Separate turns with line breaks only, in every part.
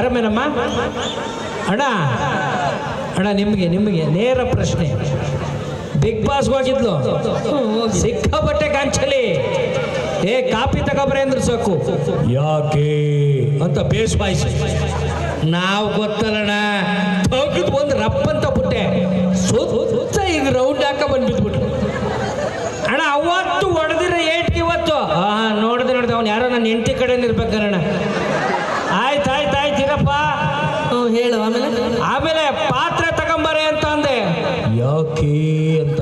ಆರಾಮೇನಮ್ಮ? ಅಣ್ಣ ಅಣ್ಣ ನಿಮಗೆ ನೇರ ಪ್ರಶ್ನೆ. ಬಿಗ್ ಬಾಸ್ ಹೋಗಿದ್ಲು, ಸಿಕ್ಕಾಪಟ್ಟೆ ಗಾಂಚಲಿ. ಕಾಪಿ ತಗೊಬ್ರೆ ಅಂದ್ರೆ ಸಾಕು, ಯಾಕೆ ಅಂತ ಬೇಸ್ ಬಾಯ್ಸ್. ನಾವು ಗೊತ್ತಲ್ಲಣ್ಣ, ತೆಗೆದು ಒಂದು ರಪ್ಪಂತ ಬಿಟ್ಟೆ, ಸುತ್ತ ಈಗ ರೌಂಡ್ ಹಾಕ ಬಂದ್ಬಿಟ್ಬಿಟ್ರು ಅಣ್ಣ. ಅವತ್ತು ಹೊಡೆದಿರ ಏಟ್ಗೆ ಇವತ್ತು ನೋಡಿದೆ ಅವ್ನು ಯಾರೋ ನನ್ನ ಹೆಂಡತಿ ಕಡೆ ಇರ್ಬೇಕಣ್ಣ. ಆಯ್ತು ಇರಪ್ಪ,
ಹೇಳು.
ಆಮೇಲೆ ಪಾತ್ರೆ ತಗೊಂಬಾರೆ ಅಂತ ಅಂದೆ, ಯಾಕೆ ಅಂತ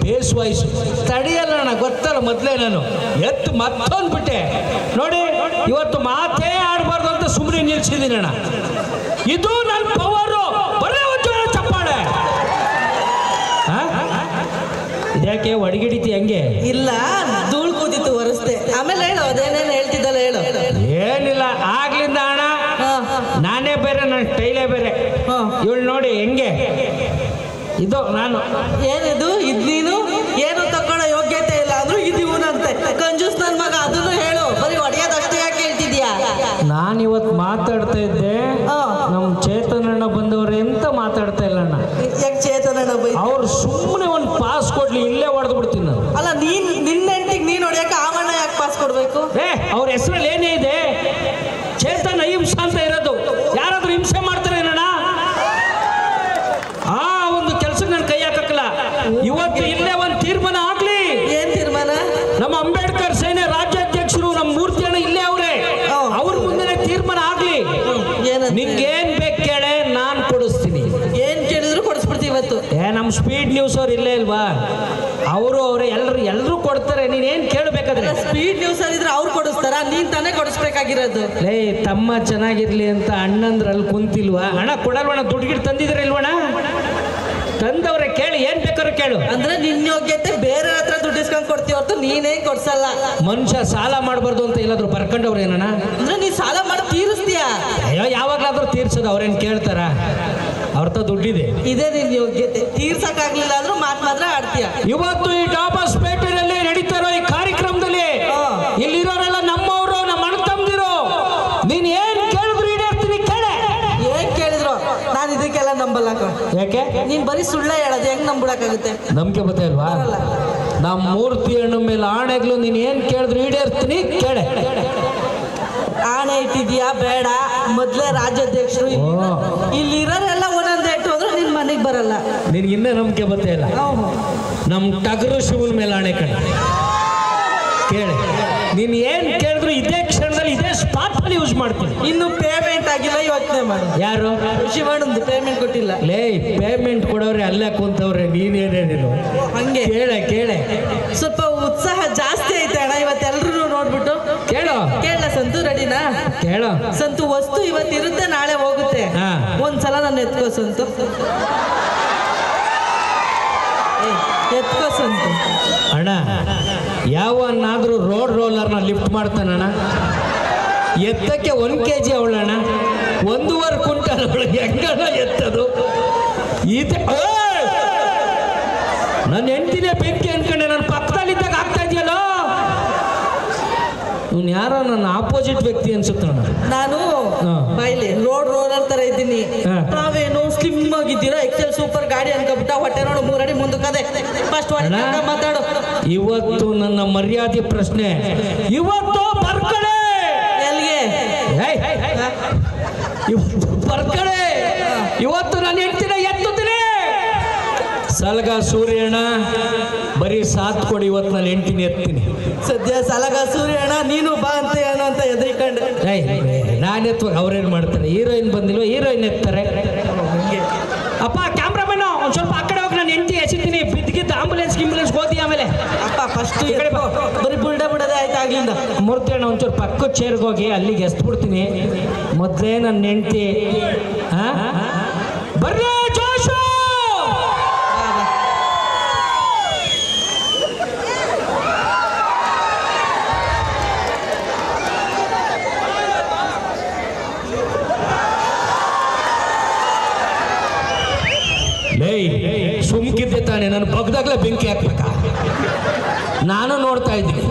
ಬೇಸ್ ವಾಯ್ಸ್. ತಡಿಯಲ್ಲ ಅಣ್ಣ, ಗೊತ್ತಲ್ಲ ಮೊದಲೇ ನಾನು ಎತ್ತು ಮತ್ತೊಂದು ಬಿಟ್ಟೆ. ನೋಡಿ ಇವತ್ತು ಮಾತೇ ಆಡಬಾರ್ದು ಅಂತ ಸುಮ್ಮನೆ ನಿಲ್ಸಿದ್ದೀನಿ ಅಣ್ಣ. ಇದು ನನ್ನ ಪವರು. ಬರೇ ಒಂದು ಚಪ್ಪಾಳೆ. ಇದ್ಯಾಕೆ ಒಡಗಿಡಿತಿ ಹಂಗೆ?
ಇಲ್ಲ, ಧೂಳು ಕೂದಿತ್ತು ಒರೆಸ್ತೆ. ಆಮೇಲೆ ಹೇಳು, ಅದೇನೇನು ಹೇಳ್ತಿದ್ದಲ್ಲ ಹೇಳು.
ಏನಿಲ್ಲ, ಆಗ್ಲಿಂದ ಅಣ್ಣ ನಾನೇ ಬೇರೆ, ನನ್ನ ಸ್ಟೈಲೇ ಬೇರೆ. ಇವಳು ನೋಡಿ ಹೆಂಗೆ, ಇದು ನಾನು.
ಏನಿದು? ಇದು ನೀನು ಏನು ತಕೊಳ್ಳೋ ಯೋಗ್ಯತೆ ಇಲ್ಲ ಅಂದ್ರು ಇದು ಇವನಂತೆ ಕಂಜೂಸ್ ನನ್ನ ಮಗ. ಅದನ್ನು ಹೇಳು, ಬರೀ ಹೊಡೆಯೋದಷ್ಟೇ ಯಾಕೆ ಹೇಳ್ತಿದ್ಯಾ?
ನಾನು ಇವತ್ತು ಮಾತಾಡ್ತಾ ಇದ್ದೆ, ನಮ್ಮ ಚೇತನಣ್ಣ ಬಂದವ್ರೆ ಅಂತ ಮಾತಾಡ್ತಾ ಇಲ್ಲ ಅಣ್ಣ.
ಯಾಕೆ ಚೇತನಣ್ಣ ಬೈ? ಅವ್ರು
ಸುಮ್ಮನೆ ಒಂದು ಪಾಸ್ ಕೊಡ್ಲಿ, ಇಲ್ಲೇ ಹೊಡೆದು ಬಿಡ್ತೀನಿ ನಾನು.
ಅಲ್ಲ, ನಿನ್ನ ಹೆಂಡತಿಗೆ ನೀನು ಹೊಡೆಯಕ್ಕೆ ಆವಣ್ಣ ಯಾಕೆ ಪಾಸ್ ಕೊಡ್ಬೇಕು?
ಅವ್ರ ಹೆಸರಲ್ಲಿ ಏನೇ ಇದೆ, ಚೇತನ್ ಅಹಿಂಸಾ ಅಂತ ಇರೋದು. ಯಾರಾದ್ರೂ ಹಿಂಸೆ ಮಾಡ್ತಾರೆ ಏನಣ್ಣ? ಒಂದು ಕೆಲ್ಸಕ್ಕೆ ನಾನು ಕೈ ಹಾಕಲ್ಲ. ಇವತ್ತು ಇಲ್ಲೇ ಒಂದು ತೀರ್ಮಾನ ಆಗ್ಲಿ.
ಏನ್ ತೀರ್ಮಾನ?
ನಮ್ಮ ಅಂಬೇಡ್ಕರ್ ಸೇನೆ ರಾಜ್ಯಾಧ್ಯಕ್ಷರು ನಮ್ಮ ಮೂರ್ತಿ ಅಣ್ಣ ಇಲ್ಲೇ ಅವ್ರೆ, ಅವ್ರ ಮುಂದೆ ತೀರ್ಮಾನ ಆಗ್ಲಿ. ನಿಂಗೇನ್ ಬೇಕು ಕೇಳೆ, ನಾನ್ ಕೊಡಿಸ್ತೀನಿ.
ಏನ್ ಕೇಳಿದ್ರು ಕೊಡಿಸ್ಬಿಡ್ತೀವಿ ಇವತ್ತು.
ನಮ್ಮ ಸ್ಪೀಡ್ ನ್ಯೂಸ್ ಅವ್ರು ಇಲ್ಲೇ ಇಲ್ವಾ? ಅವರೇ ಎಲ್ಲರೂ ಕೊಡ್ತಾರೆ. ನೀನೇನ್ ಕೇಳಬೇಕಾದ್ರೆ
ಸ್ಪೀಡ್ ನ್ಯೂಸ್ ಅಲ್ಲಿದ್ರೆ ಅವ್ರು ಕೊಡಿಸ್ತಾರ, ನೀನ್ ತಾನೇ ಕೊಡಿಸ್ಬೇಕಾಗಿರೋದು.
ತಮ್ಮ ಚೆನ್ನಾಗಿರ್ಲಿ ಅಂತ ಅಣ್ಣಂದ್ರಲ್ಲಿ ಕುಂತಿಲ್ವಾ? ಹಣ ಕೊಡಲ್ವಣ? ದುಡ್ಡು ತಂದಿದ್ರೆ ಇಲ್ವಣ? ತಂದವ್ರೆ, ಕೇಳಿ, ಏನ್ ಬೇಕಾದ್ರೂ ಕೇಳು. ಅಂದ್ರೆ
ನಿನ್ನ ಯೋಗ್ಯತೆ ಬೇರೆ ಹತ್ರ ದುಡ್ಡು ಇಸ್ಕೊಂಡ್ ಕೊಡ್ತೀವಿ ಹೊರತು ನೀನೇ ಕೊಡ್ಸಲ್ಲ.
ಮನುಷ್ಯ ಸಾಲ ಮಾಡಬಾರ್ದು ಅಂತ ಎಲ್ಲಾದ್ರೂ ಬರ್ಕೊಂಡವ್ರು ಏನಣ್ಣ?
ಅಂದ್ರೆ ನೀ ಸಾಲ ಮಾಡಿ ತೀರಿಸ್ತೀಯ?
ಅಯ್ಯೋ, ಯಾವಾಗ್ಲಾದ್ರೂ ತೀರ್ಸೋದು ಅವ್ರೇನ್ ಕೇಳ್ತಾರ? ಅವ್ರತ ದುಡ್ಡಿದೆ,
ಇದೇ ನಿನ್ ಯೋಗ್ಯತೆ. ತೀರ್ಸಕ್ಕಾಗ್ಲಿಲ್ಲ ಅಂದ್ರೂ ಮಾತ್ರ ಆಡ್ತೀಯ.
ಇವತ್ತು ಈ ಟಾಪಸ್ ಪೇಟೆಯಲ್ಲಿ ನಡೀತಾರೋ ಈ ಕಾರ್ಯಕ್ರಮದಲ್ಲಿ ಇಲ್ಲಿರೋರೆಲ್ಲ ನಮ್ಮವರು, ನಮ್ಮ ಅಣ್ಣ ತಮ್ಮದಿರು. ನೀನ್ ಏನ್ ಕೇಳಿದ್ರು ಈಡೇರ್ತೀನಿ. ಕೇಳೆ,
ಏನ್ ಕೇಳಿದ್ರು ನಾನು ಇದಕ್ಕೆಲ್ಲ ನಂಬಲ್ಲ.
ಯಾಕೆ?
ನೀನ್ ಬರೀ ಸುಳ್ಳ ಹೇಳೋದು, ಹೆಂಗ್ ನಂಬಿಡಕ್ಕಾಗುತ್ತೆ?
ನಂಬಿಕೆ ಬತ್ತೆ ಅಲ್ವಾ? ನಮ್ಮ ಮೂರ್ತಿ ಹಣ್ಣ ಮೇಲೆ ಆಣೆಗಳು ನೀನ್ ಏನ್ ಕೇಳಿದ್ರು ಈಡೇರ್ತೀನಿ. ಕೇಳೆ,
ಆಣೆ ಇಟ್ಟಿದ್ಯಾ? ಬೇಡ. ಮೊದ್ಲೇ ರಾಜ್ಯಾಧ್ಯಕ್ಷರು ಇಲ್ಲಿರೋರೆಲ್ಲ ಒಂದೊಂದು ಇಟ್ಟು ಹೋದ್ರೆ ನಿನ್ ಮನೆಗೆ ಬರಲ್ಲ.
ನಿನ್ಗೆ ಇನ್ನೂ ನಂಬಿಕೆ ಬತ್ತೆ ಇಲ್ಲ. ನಮ್ ಟಗರು ಶಿವನ ಮೇಲೆ ಆಣೆ ಕಣ. ಕೇಳೆ, ನೀನ್ ಏನ್ ಕೇಳಿದ್ರು ಇದೇ ಕ್ಷಣದಲ್ಲಿ ಇದೇ ಸ್ಪಾಟ್ ಅಲ್ಲಿ ಯೂಸ್ ಮಾಡ್ತೀನಿ.
ಇನ್ನು ಪೇಮೆಂಟ್ ಆಗಿಲ್ಲ, ಯೋಚನೆ ಮಾಡು.
ಯಾರು?
ಶಿವಣ್ಣಂದು ಪೇಮೆಂಟ್ ಕೊಟ್ಟಿಲ್ಲ.
ಪೇಮೆಂಟ್ ಕೊಡೋರೆ ಅಲ್ಲೇ ಕುಂತವ್ರೆ, ನೀನೇನೇನು
ಹಂಗೆ.
ಕೇಳೆ
ಸ್ವಲ್ಪ ಉತ್ಸಾಹ ಜಾಸ್ತಿ ಐತೆ ಅಣ್ಣ ಇವತ್ತೆಲ್ರು ನೋಡ್ಬಿಟ್ಟು. ಕೇಳ ಸಂತು, ರೆಡಿನಾ?
ಕೇಳೋ
ಸಂತು, ವಸ್ತು ಇವತ್ತಿರುತ್ತೆ, ನಾಳೆ ಹೋಗುತ್ತೆ. ಒಂದ್ಸಲ ನಾನು ಎತ್ಕೋ ಸಂತು, ಎತ್ಕೋ ಸಂತು.
ಅಣ್ಣ, ಯಾವನ್ನಾದ್ರೂ ರೋಡ್ ರೋಲರ್ನ ಲಿಫ್ಟ್ ಮಾಡ್ತಾನಣ್ಣ? ಎತ್ತಕ್ಕೆ 1 kg ಅವಳಣ್ಣ, 1.5 ಕ್ವಿಂಟಲ್ ಅವಳು. ಹೆಂಗಣ್ಣ ಎತ್ತದು? ನನ್ನ ಹೆಂಡತಿನೇ ಬೆಂಕಿ ಅನ್ಕೊಂಡೆ, ನನ್ನ ಪಕ್ಕದಲ್ಲಿದ್ದಾಗ ಆಗ್ತಾ ಇದೆಯಲ್ಲ. ಇವ್ನು ಯಾರೋ ನನ್ನ ಆಪೋಸಿಟ್ ವ್ಯಕ್ತಿ ಅನ್ಸುತ್ತಣ್ಣ.
ನಾನು ಬೈಲಿ ರೋಡ್ ರೋಲರ್ ತರ ಇದ್ದೀನಿ. ನಾವೇನು ಸ್ಲಿಮ್ ಆಗಿದ್ದೀರಾ, ಎಕ್ಸೆಲ್ ಸೂಪರ್ ಗಾಡಿ ಅನ್ಕೊಬಿಟ್ಟ. ಹೊಟ್ಟೆ ನೋಡು 3 ಅಡಿ ಮುಂದಕ್ಕದೆ. ಫಸ್ಟ್ ಮಾತಾಡು.
ಇವತ್ತು ನನ್ನ ಮರ್ಯಾದೆ ಪ್ರಶ್ನೆ. ಇವತ್ತು ಬರ್ಕಡೆ
ಎಲ್ಲಿಗೆ?
ಬರ್ಕಡೆ. ಇವತ್ತು ನಾನು ಹೆಂಡ್ತಿನ ಎತ್ತುತ್ತೀನಿ. ಸಲಗ ಸೂರ್ಯಣ್ಣ ಬರೀ ಸಾಥ್ ಕೊಡಿ, ಇವತ್ತು ನಾನು ಹೆಂಡ್ತಿನ ಎತ್ತೀನಿ.
ಸದ್ಯ ಸಲಗ ಸೂರ್ಯಣ್ಣ ನೀನು ಬಾ ಅಂತ ಏನೋ ಅಂತ ಎದ್ರಿಕೊಂಡು.
ನಾನು ಎತ್ತುವಾಗ ಅವ್ರೇನು ಮಾಡ್ತಾರೆ? ಹೀರೋಯಿನ್ ಬಂದಿಲ್ವ? ಹೀರೋಯಿನ್ ಎತ್ತಾರೆ. ಅಪ್ಪ ಕ್ಯಾಮ್ರಾಮನ್, ಒಂದು ಸ್ವಲ್ಪ ಆ ಕಡೆ ಹೋಗಿ ನಾನು ಹೆಂಡ್ತಿ ಎಸಿತೀನಿ. ಬಿದ್ದಿದ್ದು ಆಂಬುಲೆನ್ಸ್ ಹೋದಿ. ಆಮೇಲೆ
ಅಪ್ಪ ಫಸ್ಟ್ ಬರೀ ಬುಡದೆ ಆಯ್ತು ಆಗ್ಲಿಂದ.
ಮೂರ್ತಿ ಅಣ್ಣ ಒಂಚೂರು ಪಕ್ಕದ ಚೇರ್ಗೆ ಹೋಗಿ ಅಲ್ಲಿಗೆ ಎಸ್ಬಿಡ್ತೀನಿ. ಮೊದಲೇ ನನ್ನ ಹೆಂಡ್ತಿ. ಬರ್ರಿ ಜೋಶು. ಸುಮ್ಕಿದ್ದೆ ತಾನೆ, ನಾನು ಬಗ್ದಾಗ್ಲೇ ಬೆಂಕಿ ಹಾಕ್ಬೇಕಾ? ನಾನು ನೋಡ್ತಾ ಇದ್ದೀನಿ.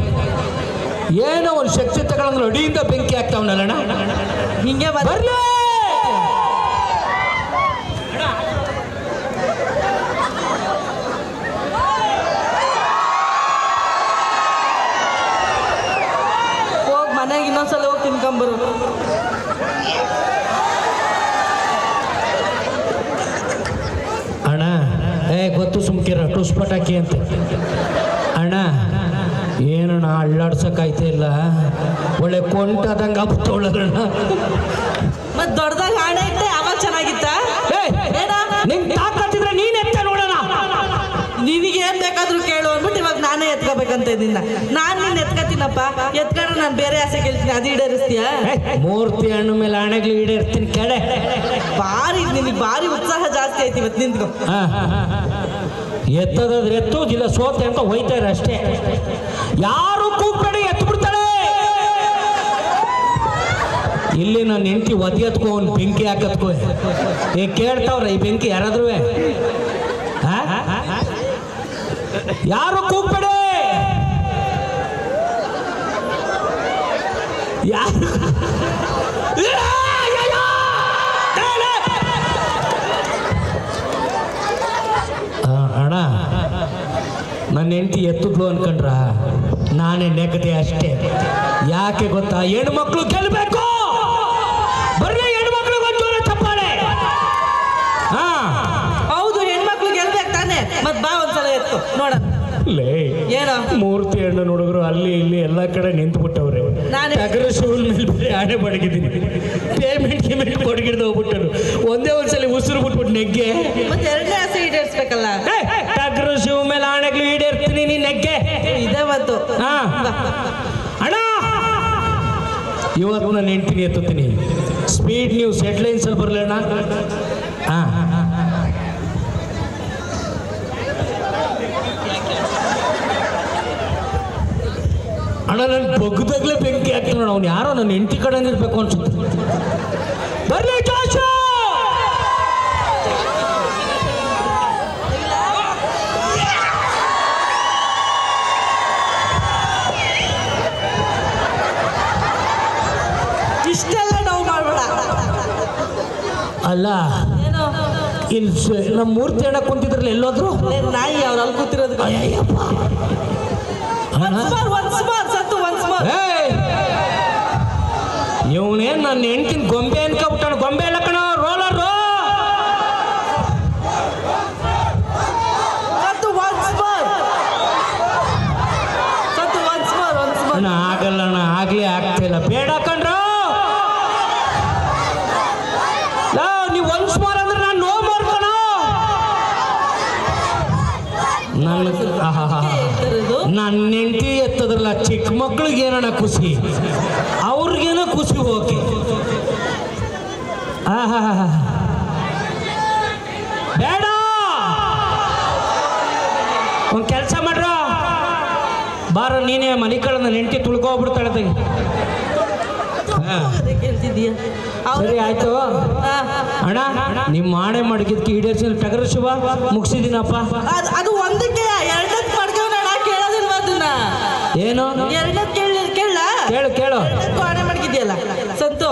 ಏನೋ ಒಂದು ಶಕ್ತಿ ತಗೊಂಡ್ರೆ ಅಡಿಯಿಂದ ಬೆಂಕಿ ಹಾಕ್ತಾವನಲ್ಲಣ್ಣ.
ಹಿಂಗೆ ಬರ್ಲೇ
ಟುಸ್ ಪಟಾಕಿ ಅಂತ. ಅಣ್ಣ ಏನಣ್ಣ ಅಳ್ಳಾಡ್ಸೋಕಾಯ್ತಾ ಇಲ್ಲ, ಒಳ್ಳೆ ಕೊಂಟಾದಂಗೆ ಆಗ್ಬಿಟ್ಟವಳಣ್ಣ.
ಮತ್ ದೊಡ್ಡದಾಗ ಆಣೆ ಇಟ್ಟೆ ಅವಾಗ ಚೆನ್ನಾಗಿತ್ತ.
ನಿಂಗೆ ತಾಕತ್ತಿದ್ರೆ ನೀನ್ ಎತ್ತ ನೋಡೋಣ.
ನಿನಗೆ ಏನ್ ಬೇಕಾದ್ರೂ ಕೇಳು ಅಂದ್ಬಿಟ್ಟು ಇವಾಗ ನಾನೇ ಎತ್ಕೋಬೇಕಂತ ಇದ್ದೀನ. ನಾನ್ ನಿನ್ ಎತ್ಕೋತೀನಪ್ಪ, ಎತ್ಕೊಂಡ್ರೆ ನಾನು ಬೇರೆ ಆಸೆ ಕೇಳ್ತೀನಿ, ಅದು ಈಡೇರಿಸ್ತೀಯ?
ಮೂರ್ತಿ ಹಣ್ಣು ಮೇಲೆ ಆಣೆಗಳು ಈಡೇರ್ತೀನಿ ಕಡೆ.
ನಿನಗೆ ಭಾರಿ ಉತ್ಸಾಹ ಜಾಸ್ತಿ ಆಯ್ತು ಇವತ್ತು ನಿಂತ್ಕೊ.
ಎತ್ತದಾದ್ರೆ ಎತ್ತು, ಇಲ್ಲ ಸೋತೆ ಅಂತ ಹೋಯ್ತಾರೆ ಅಷ್ಟೇ. ಯಾರು ಕೂಗ್ಬೇಡಿ, ಎತ್ತು ಬಿಡ್ತಾಳೆ. ಇಲ್ಲಿ ನನ್ನ ಹೆಂಡತಿ ಒದ್ಯತ್ಕೋ, ಅವ್ನು ಬೆಂಕಿ ಹಾಕತ್ಕೋ. ಕೇಳ್ತಾವ್ರ ಈ ಬೆಂಕಿ ಯಾರಾದ್ರೂ? ಯಾರು ಕೂಗ್ಬೇಡಿ, ಯಾರು ಅಣ್ಣ ನನ್ನ ಹೆಂಡತಿ ಎತ್ತುದ್ಲು ಅನ್ಕೊಂಡ್ರ ನಾನೇ ನೆಗದೆ ಅಷ್ಟೇ. ಯಾಕೆ ಗೊತ್ತಾ? ಹೆಣ್ಮಕ್ಳು ಗೆಲ್ಬೇಕು. ಬರ್ರಿ ಹೆಣ್ಮಕ್ಳು ಒಂಚೂರು ಚಪ್ಪಾಳೆ.
ಹೌದು, ಹೆಣ್ಮಕ್ಳು ಗೆಲ್ಬೇಕು ತಾನೆ. ಮತ್ ಬಾ ಒಂದ್ಸಲ ಎತ್ತು ನೋಡ.
ಏನೋ ಮೂರ್ತಿ ಹಣ್ಣು ನೋಡಿದ್ರು ಅಲ್ಲಿ ಇಲ್ಲಿ ಎಲ್ಲ ಕಡೆ ನಿಂತು ಬಿಟ್ಟವ್ರೆ. ಟಗರ ಶೂಲ್ ಮೇಲೆ ಬೇರೆ ಆಣೆ ಬಡಗಿದ್ದೀನಿ. ಪೇಮೆಂಟ್ ಬಡಗಿಡ್ದು ಹೋಗ್ಬಿಟ್ಟರು. ಒಂದ್ಸಲಿ ಉಸಿರು ಬಿಟ್ಬಿಟ್ಟು ನೆಗ್ಗೆ.
ಮತ್ತೆ ಎರಡನೇ ಆಸೆ ಈಡೇರಿಸ್ಬೇಕಲ್ಲ.
ಟಗರ ಶೂ ಮೇಲೆ ಆಣೆಗಳು ಈಡೇರ್ತೀನಿ, ನೀ ನೆಗ್ಗೆ.
ಇದೇ ಮತ್ತು
ಅಣ್ಣ ಇವತ್ತು ನಾನು ಹೆಂಡ್ತೀನಿ ಎತ್ತುತ್ತೀನಿ. ಸ್ಪೀಡ್ ನ್ಯೂಸ್ ಹೆಡ್ಲೈನ್ಸ್ ಅಲ್ಲಿ ಬರಲಿ ಅಣ್ಣ. ಅಣ್ಣ ನನ್ನ ಬಗ್ಗದಾಗ್ಲೇ ಬೆಂಕಿ ಹಾಕ್ತಾನ. ಅವ್ನು ಯಾರೋ ನನ್ನ ಹೆಂಡತಿ ಕಡೆ ಇರ್ಬೇಕು ಅನ್ಸುತ್ತೆ. ಬರ್ಲಿ ಜಾಶು.
ಇಷ್ಟೆಲ್ಲ ನಾವು ಮಾಡ್ಬೇಡ.
ಅಲ್ಲ ಇಲ್ಲಿ ನಮ್ಮ ಮೂರ್ತಿ ಅಣ್ಣ ಕುಂತಿದ್ರಲ್ಲ, ಎಲ್ಲೋದ್ರು
ನಾಯಿ ಅವ್ರು ಅಲ್ಲಿ ಕೂತಿರೋದು.
ಇವನೇನ್ ನನ್ನ ಹೆಂಡ್ತಿನ ಗೊಂಬೆ ಅನ್ಕೊಬಿಟ್ಟಾನ. ಗೊಂಬೆ ಎಲ್ಲ ಕಣ, ರೋಲರು. ಆಗಲ್ಲ ಅಣ್ಣ, ಆಗ್ಲೇ ಆಗ್ತಿಲ್ಲ. ಬೇಡ ಕಣ್ರ, ನೀವು ಒನ್ಸ್ ಮೋರ್ ಅಂದ್ರೆ ನಾನು ನೋ ಮೋರ್ ಕಣ. ನನ್ನ ಹೆಂಡತಿ ಎತ್ತದ್ರಲ್ಲ, ಚಿಕ್ಕ ಮಕ್ಳಿಗೆ ಏನಣ್ಣ ಖುಷಿ, ಅವ್ರಿಗೇನೋ ಖುಷಿ. ಹೋಗಿ ಬೇಡ, ಒಂದು ಕೆಲಸ ಮಾಡ್ರ, ಬಾರ ನೀನೇ ಮನೆ ಕಡೆ ನನ್ನ ಹೆಂಡತಿ ತುಳ್ಕೋಗ್ಬಿಡ್ತಾಳೆ.
ಕೇಳ್ತಿದ್ದೀಯ?
ಸರಿ ಆಯ್ತು ಅಣ್ಣ, ನಿಮ್ಮ ಆಣೆ ಮಡಗಿದ್ಕೆ ಈಡೇರಿಸಿ ಟಗರ ಶುಭ ಮುಗಿಸಿದೀನಪ್ಪ.
ಅದು ಒಂದಕ್ಕೆ ಎರಡಕ್ಕೆ ಮಾಡ್ಕೊಂಡ ಕೇಳೋದಿಲ್ವ ಅದನ್ನ?
ಏನು
ಎರಡಕ್ಕೆ ಕೇಳ
ಕೇಳು ಕೇಳು.
ಆಣೆ ಮಡಗಿದ್ಯಲ್ಲ ಸಂತು,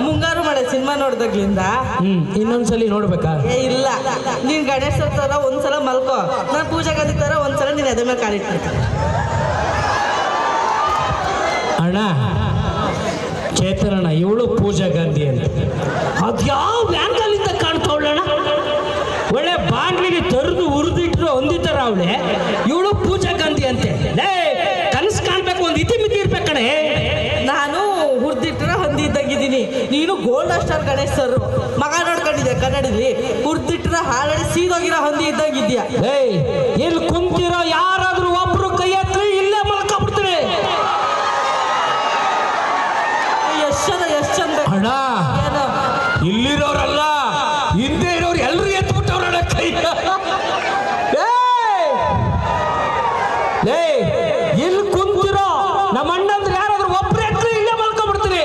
ಮುಂಗಾರು ಮಳೆ ಸಿನಿಮಾ ನೋಡ್ದಾಗ್ಲಿಂದ
ಇನ್ನೊಂದ್ಸಲಿ ನೋಡ್ಬೇಕಾ?
ಇಲ್ಲ, ನೀನ್ ಗಣೇಶ ತರ ಒಂದ್ಸಲ ಮಲ್ಕೋ, ನಾನು ಪೂಜಾ ಗದಿ ತರ ಒಂದ್ಸಲ ನೀನ್ ಎದೆ ಮೇಲೆ ಕಾಲಿಟ್ಟಿರ್ತೀನಿ.
ಅಣ್ಣ ಚೇತನಣ್ಣ, ಇವಳು ಪೂಜಾ ಗಾಂಧಿ ಅಂತ ಅದ್ಯಾವ ಬ್ಯಾಂಕಲ್ಲಿಂದ ಕಾಣ್ತಾವಳಣ್ಣ. ಒಳ್ಳೆ ಬಾಂಡ್ಲಿಗೆ ತರದು ಉರಿದಿಟ್ರು ಹೊಂದಿತಾರ ಅವಳೆ. ಇವಳು ಪೂಜಾ ಗಾಂಧಿ ಅಂತೆ. ಕನಸು ಕಾಣ್ಬೇಕು, ಒಂದು ಇತಿಮಿತಿ ಇರ್ಬೇಕಣೆ.
ನಾನು ಹುರ್ದಿಟ್ರ ಹೊಂದಿದ್ದಂಗಿದ್ದೀನಿ. ನೀನು ಗೋಲ್ಡ್ ಸ್ಟಾರ್ ಗಣೇಶ್ ಸರ್ ಮಗ ನೋಡ್ಕೊಂಡಿದ್ದೆ ಕನ್ನಡದಲ್ಲಿ. ಹುರ್ದಿಟ್ರ ಹಾಳಾಡಿ ಸೀದೋಗಿರೋ ಹೊಂದಿ ಇದ್ದಂಗಿದ್ಯಾ.
ಇಲ್ಲಿ ಕುಂತಿರೋ ಯಾರಾದ್ರೂ ಒಬ್ರು ಕೈ ಹತ್ರಿ ಇಲ್ಲೇ ಮಲ್ಕೊಂಡ್ಬಿಡ್ತೀರಿ. ಅಣ್ಣ ಇಲ್ಲಿರೋರಲ್ಲ, ಹಿಂದೆ ಇರೋರು ಎಲ್ಲರೂ ಎತ್ಬಿಟ್ಟವ್ರಣ್ಣ ಕೈ. ಇಲ್ಲಿ ಕುಂತಿರೋ ನಮ್ಮ ಅಣ್ಣಂದ್ರೆ ಯಾರಾದ್ರೂ ಒಬ್ರು ಎತ್ರಿ ಇಲ್ಲೇ ಮಲ್ಕೊಂಡ್ಬಿಡ್ತೀರಿ.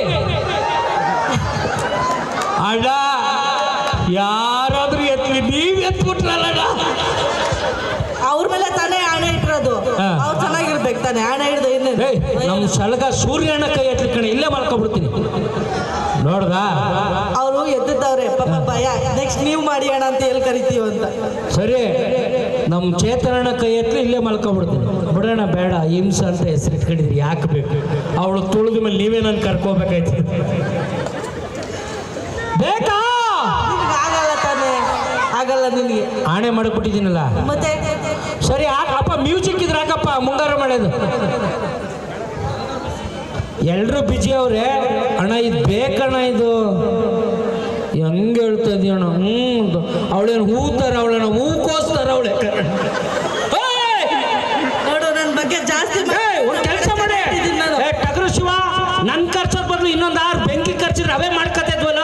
ಅಣ್ಣ ಯಾರಾದ್ರೂ ಎತ್ಲಿ, ನೀವ್ ಎತ್ಬಿಟ್ರಲ್ಲ.
ಅವ್ರ ಮೇಲೆ ತಾನೇ ಆಣೆ ಇಟ್ಟಿರೋದು, ಅವ್ರು ಚೆನ್ನಾಗಿರ್ಬೇಕು ತಾನೆ ಆಣೆ ಹಿಡ್ದು.
ನಮ್ ಸಳಗ ಸೂರ್ಯಣ್ಣ ಕೈ ಎತ್ಲಿ ಕಣೆ, ಇಲ್ಲೇ ಮಲ್ಕೊಂಡ್ಬಿಡ್ತೀನಿ. ನೋಡ್ದ
ಅವರು ಎದ್ದಿದ್ದವ್ರೆ ಪಾಪ, ಭಯ ನೆಕ್ಸ್ಟ್ ನೀವು ಮಾಡಿ ಅಣ್ಣ ಅಂತ ಎಲ್ಲಿ ಕರಿತೀವಿ ಅಂತ.
ಸರಿ, ನಮ್ ಚೇತನಣ್ಣ ಕೈ ಎತ್ಲಿ ಇಲ್ಲೇ ಮಲ್ಕೊಂಡ್ಬಿಡ್ತೀನಿ. ಬಿಡೋಣ, ಬೇಡ ಹಿಂಸ ಅಂತ ಹೆಸರು ಇಟ್ಕೊಂಡಿದ್ರಿ, ಯಾಕೆ ಬೇಕು? ಅವಳು ತುಳಿದ ಮೇಲೆ ನೀವೇ ನಾನು ಕರ್ಕೋಬೇಕಾಯ್ತು. ಬೇಕಾ?
ಆಗಲ್ಲ ತಾನೆ, ಆಗಲ್ಲ ನಿನಗೆ.
ಆಣೆ ಮಾಡಿಬಿಟ್ಟಿದ್ದೀನಲ್ಲ
ಮತ್ತೆ
ಸರಿ ಹಾಕಪ್ಪ, ಮ್ಯೂಸಿಕ್ ಇದ್ರೆ ಹಾಕಪ್ಪ, ಮುಂಗಾರು ಮಳೆದು. ಎಲ್ರು ಬಿಜಿ ಅವ್ರೆ. ಅಣ್ಣ ಇದು ಬೇಕಣ್ಣ, ಇದು ಹೆಂಗೆ ಹೇಳ್ತಾ ಇದೀಯಣ್ಣ? ಅವಳೇನು ಹೂತಾರ, ಅವಳಣ್ಣ ಹೂಕೋಸ್ತಾರ ಅವಳೆ.
ನೋಡು ನನ್ನ ಬಗ್ಗೆ ಜಾಸ್ತಿ
ಒಂದು ಕೆಲಸ ಮಾಡಿ, ಟಗರು ಶಿವ, ನನ್ನ ಖರ್ಚೋದ್ ಬದಲು ಇನ್ನೊಂದು 6 ಬೆಂಕಿ ಖರ್ಚಿದ್ರೆ ಅವೇ ಮಾಡ್ಕೊತಿದ್ವಲ್ಲ.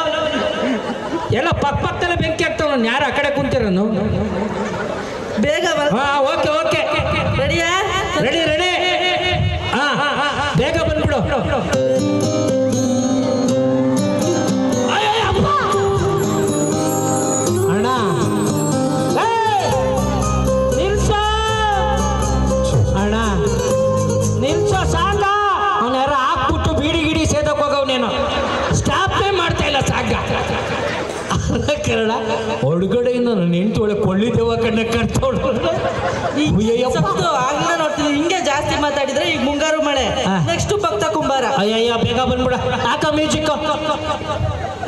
ಎಲ್ಲ ಪಕ್ಕದಲ್ಲೇ ಬೆಂಕಿ ಆಗ್ತಾವ. ನಾನು ಯಾರು ಆ ಕಡೆ ಕುಂತಿರೋನು?
ಬೇಗ
ಓಕೆ ಓಕೆ,
ರೆಡಿಯಾ?
Ready ready. ಬೇಗ ಬಂದ್ಬಿಡು. ಅಣ್ಣ ನಿಲ್ಸೋ, ಅಣ್ಣ ನಿಲ್ಸೋ, ಸಾಕ. ಅವನ ಯಾರ ಹಾಕ್ಬಿಟ್ಟು ಬೀಡಿ ಗಿಡಿ ಸೇದಕ್ಕೆ ಹೋಗವನೇನು, ಸ್ಟಾಪೇ ಮಾಡ್ತಾ ಇಲ್ಲ ಸಾಕ. ಕನ್ನಡ ಒಳಗಡೆಯಿಂದ ನನ್ನ ಹೆಂಡತಿ ಒಳಗೆ ಕೊಳ್ಳಿದ್ದೇವ ಕಣ್ಣ ಕಟ್ತೋಳು.
ಆಗ್ಲೇ ನೋಡ್ತೀನಿ, ಹಿಂಗೆ ಜಾಸ್ತಿ ಮಾತಾಡಿದ್ರೆ ಈಗ ಮುಂಗಾರು ಮಳೆ, ನೆಕ್ಸ್ಟ್ ಭಕ್ತ ಕುಂಬಾರ.
ಅಯ್ಯಯ್ಯ, ಬೇಗ ಬಂದ್ಬಿಡ. ಹಾಕ ಮ್ಯೂಸಿಕ್.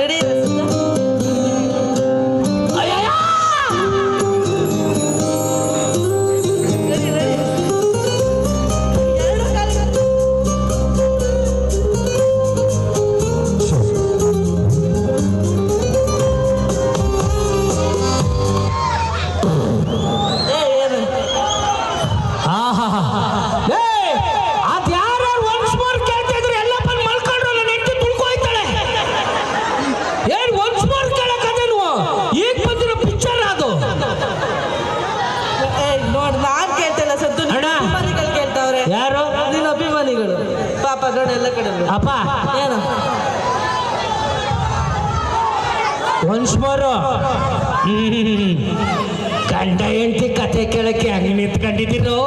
ರೆಡಿ? ಯಾರು? ನಿನ್ನ ಅಭಿಮಾನಿಗಳು ಪಾಪ ನೋಡಿ, ಎಲ್ಲ ಕಡೆ.
ಅಪ್ಪ
ಏನು
ಒನ್ಸ್ ಮೋರು ಗಂಡ ಹೆಂಡತಿ ಕತೆ ಕೇಳಕ್ಕೆ ಹಂಗೆ ನಿಂತ್ಕೊಂಡಿದ್ದೀರೋ,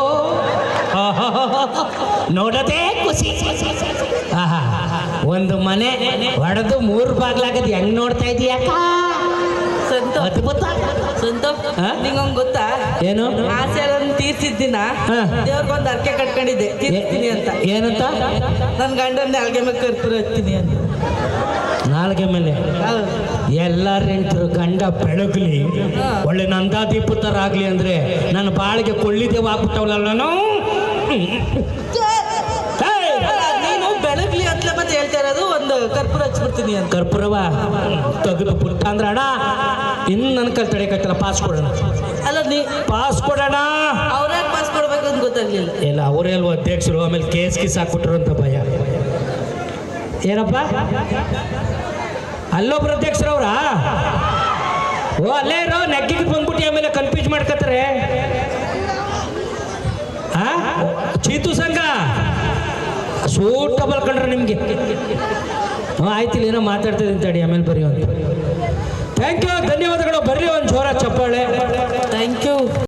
ನೋಡೋದೇ ಖುಷಿ. ಒಂದು ಮನೆ ಹೊಡೆದು 3 ಬಾಗ್ಲಾಗದು ಹೆಂಗ್ ನೋಡ್ತಾ ಇದೀಯಾಕ? ಅದ್ಭುತ.
ಸಂತೋಷ್, ನಿಂಗೊಂದು ಗೊತ್ತಾ?
ಏನು?
ಆಸೆ ತೀರ್ಸಿದ್ದಿನ ದೇವ್ರಿಗೊಂದು ಅರ್ಕೆ ಕಟ್ಕೊಂಡಿದ್ದೆ, ತೀರ್ಸ್ತೀನಿ ಅಂತ.
ಏನಂತ?
ನನ್ನ ಗಂಡನ ನಾಲ್ಗೆ ಮೇಲೆ ಕರ್ಪೂರ ಹಚ್ತೀನಿ ಅಂತ.
ನಾಲ್ಗೆ ಮೇಲೆ ಎಲ್ಲಾರ ಹೆಂಡರು ಗಂಡ ಬೆಳಗ್ಲಿ, ಒಳ್ಳೆ ನಂದಾದೀಪ ಥರ ಆಗ್ಲಿ ಅಂದ್ರೆ ನನ್ನ ಬಾಳಿಗೆ ಕೊಳ್ಳಿದೇವ್ ಆಗ್ಬಿಟ್ಟವಲ್ಲ ನಾನು.
ನೀನು ಬೆಳಗ್ಲಿ ಅಂತ ಮತ್ತೆ ಹೇಳ್ತಾ ಇರೋದು, ಒಂದು ಕರ್ಪೂರ ಹಚ್ಬಿಡ್ತೀನಿ ಅಂತ.
ಕರ್ಪೂರವ ತೆಗೆದು ಪುಟ್ಟ ಅಂದ್ರೆ ಅಣ್ಣ, ಇನ್ನು ನನ್ನ ಕಲ್ ತಡೆಕತ್ತಲ್ಲ, ಪಾಸ್ ಕೊಡೋಣ.
ಅಲ್ಲ ನೀ
ಪಾಸ್ ಕೊಡೋಣ.
ಅವ್ರ್ಯಾಗ ಪಾಸ್ ಕೊಡ್ಬೇಕು ಅಂತ ಗೊತ್ತಾಗ್ಲಿಲ್ಲ.
ಇಲ್ಲ, ಅವರೇ ಅಲ್ವ ಅಧ್ಯಕ್ಷರು, ಆಮೇಲೆ ಕೇಸ್ ಹಾಕ್ಬಿಟ್ರು ಅಂತ ಭಯ. ಏನಪ್ಪ, ಅಲ್ಲೊಬ್ರು ಅಧ್ಯಕ್ಷರು ಅವ್ರಾ? ಓ ಅಲ್ಲೇ ಇರೋ, ನೆಗ್ಗಿಗೆ ಬಂದ್ಬಿಟ್ಟು ಆಮೇಲೆ ಕನ್ಫ್ಯೂಸ್ ಮಾಡ್ಕೊತಾರೆ. ಚೀತು ಸಂಘ ಸೂಟಬಲ್ ಕಂಡ್ರೆ ನಿಮಗೆ. ಆಯ್ತಿಲ್ಲ, ಏನೋ ಮಾತಾಡ್ತಿದ್ದೀನಿ ತಡಿ, ಆಮೇಲೆ ಬರೆಯುವಂತ. ಥ್ಯಾಂಕ್ ಯು, ಧನ್ಯವಾದಗಳು. ಬರ್ರಿ ಒಂದು ಜೋರ ಚಪ್ಪಾಳೆ.
Thank you.